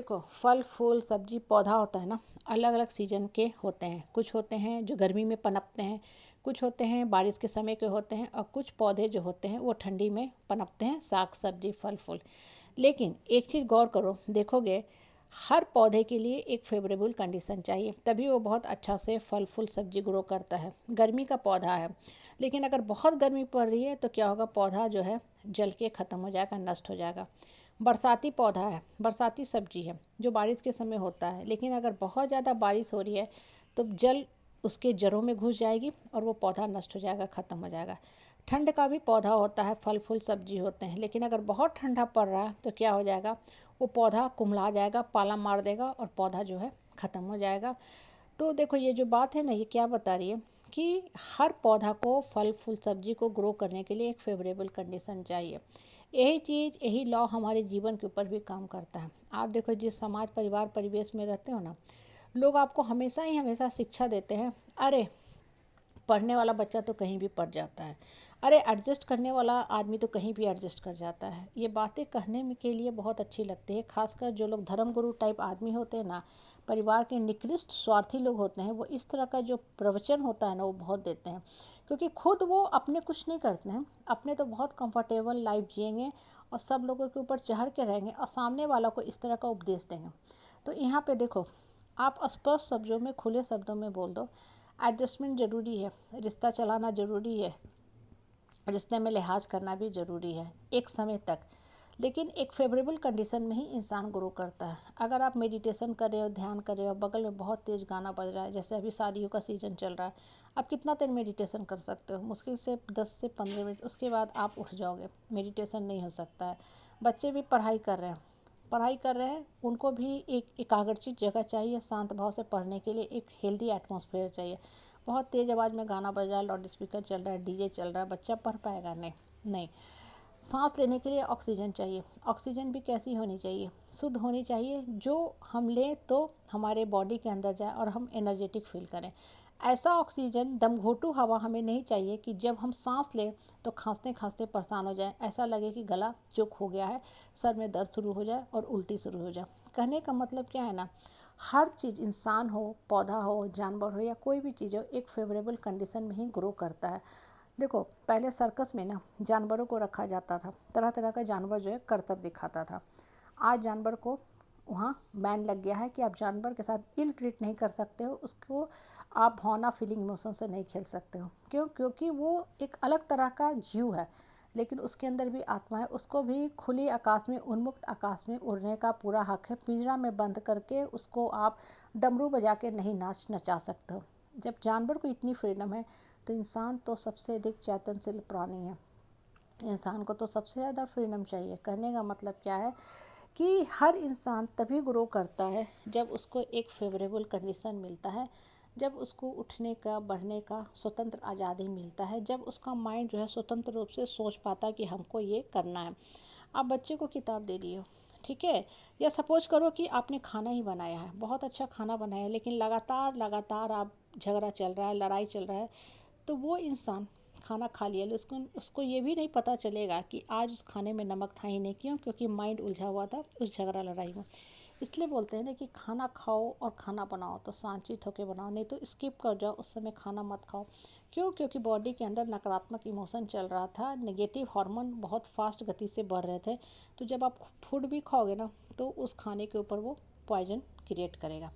देखो, फल फूल सब्जी पौधा होता है ना, अलग अलग सीजन के होते हैं। कुछ होते हैं जो गर्मी में पनपते हैं, कुछ होते हैं बारिश के समय के होते हैं, और कुछ पौधे जो होते हैं वो ठंडी में पनपते हैं, साग सब्जी फल फूल। लेकिन एक चीज़ गौर करो, देखोगे हर पौधे के लिए एक फेवरेबल कंडीशन चाहिए, तभी वो बहुत अच्छा से फल फूल सब्जी ग्रो करता है। गर्मी का पौधा है, लेकिन अगर बहुत गर्मी पड़ रही है तो क्या होगा, पौधा जो है जल के ख़त्म हो जाएगा, नष्ट हो जाएगा। बरसाती पौधा है, बरसाती सब्जी है जो बारिश के समय होता है, लेकिन अगर बहुत ज़्यादा बारिश हो रही है तो जल उसके जड़ों में घुस जाएगी और वो पौधा नष्ट हो जाएगा, ख़त्म हो जाएगा। ठंड का भी पौधा होता है, फल फूल सब्जी होते हैं, लेकिन अगर बहुत ठंडा पड़ रहा है तो क्या हो जाएगा, वो पौधा कुम्हला जाएगा, पाला मार देगा और पौधा जो है ख़त्म हो जाएगा। तो देखो, ये जो बात है ना, ये क्या बता रही है कि हर पौधा को फल फूल सब्जी को ग्रो करने के लिए एक फेवरेबल कंडीशन चाहिए। यही चीज़, यही लॉ हमारे जीवन के ऊपर भी काम करता है। आप देखो, जिस समाज परिवार परिवेश में रहते हो ना, लोग आपको हमेशा ही हमेशा शिक्षा देते हैं, अरे पढ़ने वाला बच्चा तो कहीं भी पढ़ जाता है, अरे एडजस्ट करने वाला आदमी तो कहीं भी एडजस्ट कर जाता है। ये बातें कहने में के लिए बहुत अच्छी लगती है, खासकर जो लोग धर्मगुरु टाइप आदमी होते हैं ना, परिवार के निकृष्ट स्वार्थी लोग होते हैं, वो इस तरह का जो प्रवचन होता है ना वो बहुत देते हैं, क्योंकि खुद वो अपने कुछ नहीं करते हैं, अपने तो बहुत कंफर्टेबल लाइफ जिएंगे और सब लोगों के ऊपर चढ़ के रहेंगे और सामने वाला को इस तरह का उपदेश देंगे। तो यहाँ पे देखो, आप स्पष्ट शब्दों में, खुले शब्दों में बोल दो, एडजस्टमेंट ज़रूरी है, रिश्ता चलाना ज़रूरी है, रिश्ते में लिहाज करना भी ज़रूरी है एक समय तक, लेकिन एक फेवरेबल कंडीशन में ही इंसान ग्रो करता है। अगर आप मेडिटेशन कर रहे हो, ध्यान कर रहे हो, बगल में बहुत तेज़ गाना बज रहा है, जैसे अभी शादियों का सीज़न चल रहा है, आप कितना देर मेडिटेशन कर सकते हो, मुश्किल से 10 से 15 मिनट, उसके बाद आप उठ जाओगे, मेडिटेशन नहीं हो सकता है। बच्चे भी पढ़ाई कर रहे हैं, उनको भी एक एकाग्रचित जगह चाहिए, शांत भाव से पढ़ने के लिए एक हेल्दी एटमॉस्फेयर चाहिए। बहुत तेज़ आवाज़ में गाना बज रहा है, लाउड स्पीकर चल रहा है, डीजे चल रहा है, बच्चा पढ़ पाएगा? नहीं, नहीं। सांस लेने के लिए ऑक्सीजन चाहिए, ऑक्सीजन भी कैसी होनी चाहिए, शुद्ध होनी चाहिए, जो हम लें तो हमारे बॉडी के अंदर जाए और हम एनर्जेटिक फील करें। ऐसा ऑक्सीजन, दमघोटू हवा हमें नहीं चाहिए कि जब हम सांस लें तो खांसते खांसते परेशान हो जाए, ऐसा लगे कि गला चुक हो गया है, सर में दर्द शुरू हो जाए और उल्टी शुरू हो जाए। कहने का मतलब क्या है ना, हर चीज़, इंसान हो, पौधा हो, जानवर हो या कोई भी चीज़ हो, एक फेवरेबल कंडीशन में ही ग्रो करता है। देखो, पहले सर्कस में ना जानवरों को रखा जाता था, तरह तरह का जानवर जो है करतब दिखाता था। आज जानवर को वहाँ बैन लग गया है कि आप जानवर के साथ इल ट्रीट नहीं कर सकते हो, उसको आप भावना फीलिंग इमोशन से नहीं खेल सकते हो। क्यों? क्योंकि वो एक अलग तरह का जीव है, लेकिन उसके अंदर भी आत्मा है, उसको भी खुली आकाश में, उन्मुक्त आकाश में उड़ने का पूरा हक है। पिंजरा में बंद करके उसको आप डमरू बजा के नहीं नचा सकते हो। जब जानवर को इतनी फ्रीडम है तो इंसान तो सबसे अधिक चेतनशील प्राणी है, इंसान को तो सबसे ज़्यादा फ्रीडम चाहिए। कहने का मतलब क्या है कि हर इंसान तभी ग्रो करता है जब उसको एक फेवरेबल कंडीशन मिलता है, जब उसको उठने का, बढ़ने का स्वतंत्र आज़ादी मिलता है, जब उसका माइंड जो है स्वतंत्र रूप से सोच पाता है कि हमको ये करना है। आप बच्चे को किताब दे दिए, ठीक है, या सपोज करो कि आपने खाना ही बनाया है, बहुत अच्छा खाना बनाया है, लेकिन लगातार लगातार आप झगड़ा चल रहा है, लड़ाई चल रहा है, तो वो इंसान खाना खा लिया, उसको उसको ये भी नहीं पता चलेगा कि आज उस खाने में नमक था ही नहीं। क्यों? क्योंकि माइंड उलझा हुआ था उस झगड़ा लड़ाई में। इसलिए बोलते हैं ना कि खाना खाओ और खाना बनाओ तो शांतित होकर बनाओ, नहीं तो स्किप कर जाओ, उस समय खाना मत खाओ। क्यों? क्योंकि बॉडी के अंदर नकारात्मक इमोशन चल रहा था, नेगेटिव हार्मोन बहुत फास्ट गति से बढ़ रहे थे। तो जब आप फूड भी खाओगे ना तो उस खाने के ऊपर वो पॉइजन क्रिएट करेगा।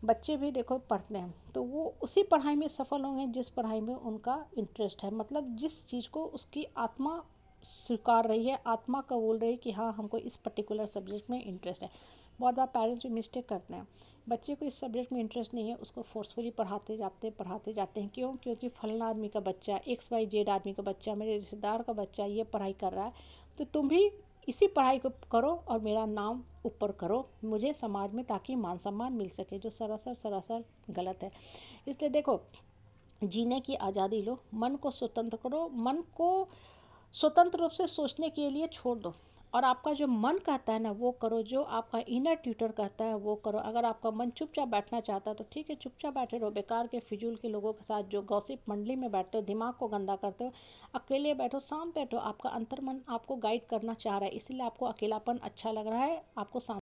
बच्चे भी देखो पढ़ते हैं तो वो उसी पढ़ाई में सफल होंगे जिस पढ़ाई में उनका इंटरेस्ट है, मतलब जिस चीज़ को उसकी आत्मा स्वीकार रही है, आत्मा कबूल रही कि हाँ हमको इस पर्टिकुलर सब्जेक्ट में इंटरेस्ट है। बहुत बार पेरेंट्स भी मिस्टेक करते हैं, बच्चे को इस सब्जेक्ट में इंटरेस्ट नहीं है, उसको फोर्सफुली पढ़ाते जाते हैं। क्यों? क्योंकि फलाना आदमी का बच्चा, XYZ आदमी का बच्चा, मेरे रिश्तेदार का बच्चा ये पढ़ाई कर रहा है, तो तुम भी इसी पढ़ाई को करो और मेरा नाम ऊपर करो मुझे समाज में, ताकि मान सम्मान मिल सके, जो सरासर गलत है। इसलिए देखो, जीने की आज़ादी लो, मन को स्वतंत्र करो, मन को स्वतंत्र रूप से सोचने के लिए छोड़ दो, और आपका जो मन कहता है ना वो करो, जो आपका इनर ट्यूटर कहता है वो करो। अगर आपका मन चुपचाप बैठना चाहता है तो ठीक है, चुपचाप बैठे रहो, बेकार के फिजूल के लोगों के साथ जो गॉसिप मंडली में बैठते हो, दिमाग को गंदा करते हो, अकेले बैठो, शांत बैठो। आपका अंतर्मन आपको गाइड करना चाह रहा है, इसलिए आपको अकेलापन अच्छा लग रहा है, आपको शांत